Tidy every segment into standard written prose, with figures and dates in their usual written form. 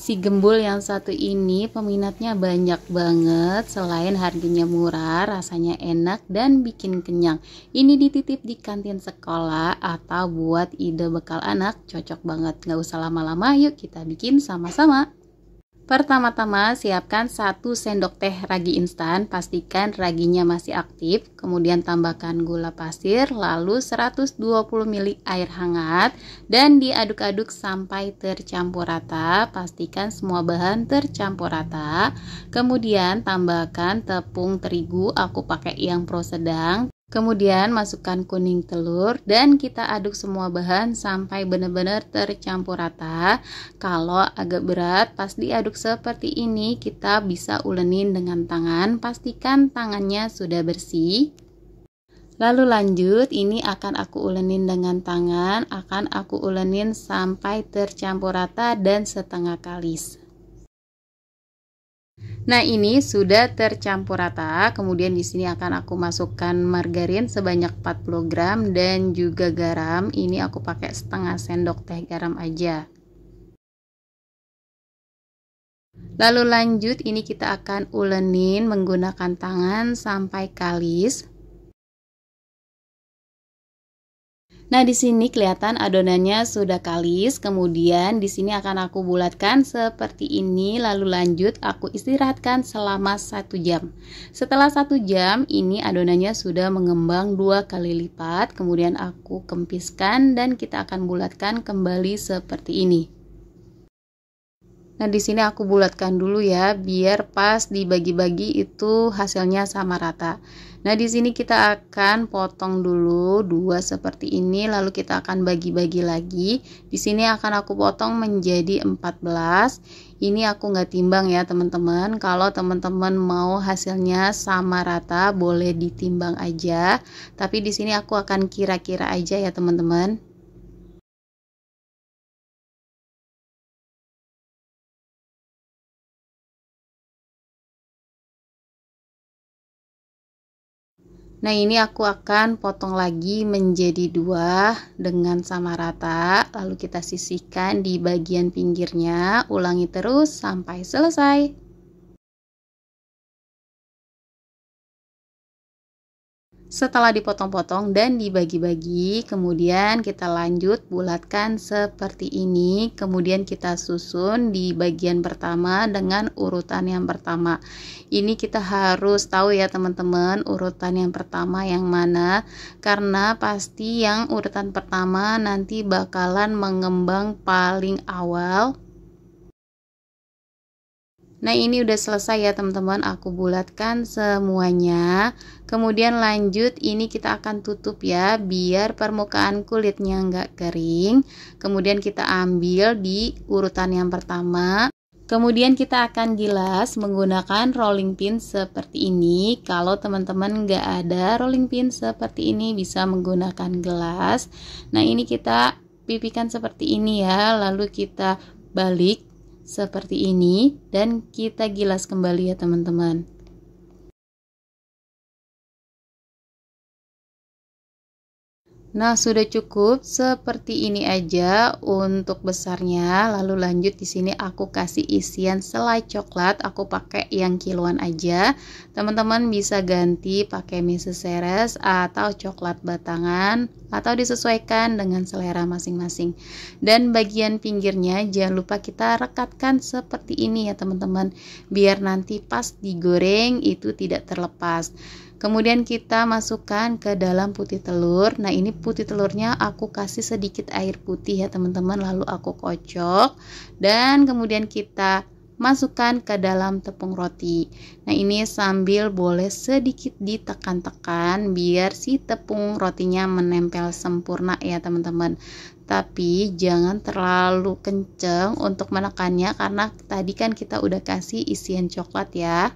Si gembul yang satu ini peminatnya banyak banget. Selain harganya murah, rasanya enak dan bikin kenyang. Ini dititip di kantin sekolah atau buat ide bekal anak, cocok banget. Nggak usah lama-lama, yuk kita bikin sama-sama. Pertama-tama siapkan 1 sendok teh ragi instan, pastikan raginya masih aktif, kemudian tambahkan gula pasir, lalu 120 ml air hangat, dan diaduk-aduk sampai tercampur rata, pastikan semua bahan tercampur rata, kemudian tambahkan tepung terigu, aku pakai yang pro sedang. Kemudian masukkan kuning telur dan kita aduk semua bahan sampai benar-benar tercampur rata. Kalau agak berat pas diaduk seperti ini kita bisa ulenin dengan tangan, pastikan tangannya sudah bersih. Lalu lanjut, ini akan aku ulenin dengan tangan, akan aku ulenin sampai tercampur rata dan setengah kalis. Nah, ini sudah tercampur rata. Kemudian di sini akan aku masukkan margarin sebanyak 40 gram dan juga garam. Ini aku pakai setengah sendok teh garam aja. Lalu lanjut, ini kita akan ulenin menggunakan tangan sampai kalis. Nah, di sini kelihatan adonannya sudah kalis. Kemudian di sini akan aku bulatkan seperti ini. Lalu lanjut aku istirahatkan selama 1 jam. Setelah 1 jam, ini adonannya sudah mengembang 2 kali lipat. Kemudian aku kempiskan dan kita akan bulatkan kembali seperti ini. Nah, di sini aku bulatkan dulu ya, biar pas dibagi-bagi itu hasilnya sama rata. Nah, di sini kita akan potong dulu 2 seperti ini, lalu kita akan bagi-bagi lagi. Di sini akan aku potong menjadi 14. Ini aku nggak timbang ya teman-teman. Kalau teman-teman mau hasilnya sama rata, boleh ditimbang aja. Tapi di sini aku akan kira-kira aja ya teman-teman. Nah, ini aku akan potong lagi menjadi 2 dengan sama rata, lalu kita sisihkan di bagian pinggirnya, ulangi terus sampai selesai. Setelah dipotong-potong dan dibagi-bagi, kemudian kita lanjut bulatkan seperti ini. Kemudian kita susun di bagian pertama dengan urutan yang pertama. Ini kita harus tahu ya teman-teman, urutan yang pertama yang mana, karena pasti yang urutan pertama nanti bakalan mengembang paling awal. Nah, ini udah selesai ya teman-teman, aku bulatkan semuanya. Kemudian lanjut, ini kita akan tutup ya, biar permukaan kulitnya nggak kering. Kemudian kita ambil di urutan yang pertama. Kemudian kita akan gilas menggunakan rolling pin seperti ini. Kalau teman-teman nggak ada rolling pin seperti ini, bisa menggunakan gelas. Nah, ini kita pipihkan seperti ini ya, lalu kita balik seperti ini dan kita gilas kembali ya teman-teman. Nah, sudah cukup seperti ini aja untuk besarnya. Lalu lanjut, di sini aku kasih isian selai coklat. Aku pakai yang kiloan aja. Teman-teman bisa ganti pakai Mrs. Ceres atau coklat batangan atau disesuaikan dengan selera masing-masing. Dan bagian pinggirnya jangan lupa kita rekatkan seperti ini ya teman-teman, biar nanti pas digoreng itu tidak terlepas. Kemudian kita masukkan ke dalam putih telur. Nah, ini putih telurnya aku kasih sedikit air putih ya teman-teman, lalu aku kocok dan kemudian kita masukkan ke dalam tepung roti. Nah, ini sambil boleh sedikit ditekan-tekan biar si tepung rotinya menempel sempurna ya teman-teman. Tapi jangan terlalu kenceng untuk menekannya karena tadi kan kita udah kasih isian coklat ya.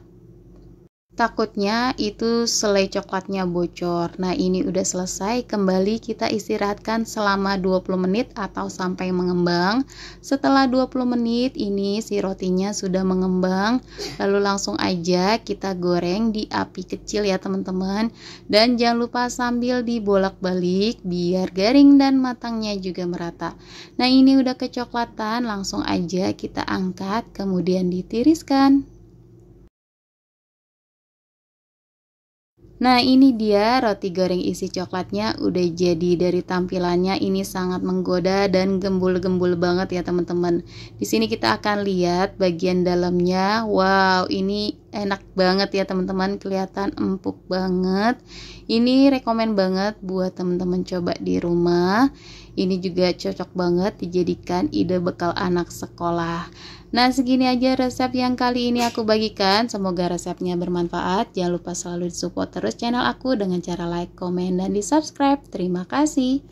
takutnya itu selai coklatnya bocor. Nah, ini udah selesai. Kembali kita istirahatkan selama 20 menit atau sampai mengembang. Setelah 20 menit ini si rotinya sudah mengembang. Lalu langsung aja kita goreng di api kecil ya teman-teman. Dan jangan lupa sambil dibolak-balik biar garing dan matangnya juga merata. Nah, ini udah kecoklatan, langsung aja kita angkat kemudian ditiriskan. Nah, ini dia roti goreng isi coklatnya udah jadi. Dari tampilannya ini sangat menggoda dan gembul-gembul banget ya teman-teman. Di sini kita akan lihat bagian dalamnya. Wow, ini enak banget ya teman-teman, kelihatan empuk banget. Ini rekomen banget buat teman-teman coba di rumah. Ini juga cocok banget dijadikan ide bekal anak sekolah. Nah, segini aja resep yang kali ini aku bagikan. Semoga resepnya bermanfaat. Jangan lupa selalu disupport terus channel aku dengan cara like, komen, dan di subscribe. Terima kasih.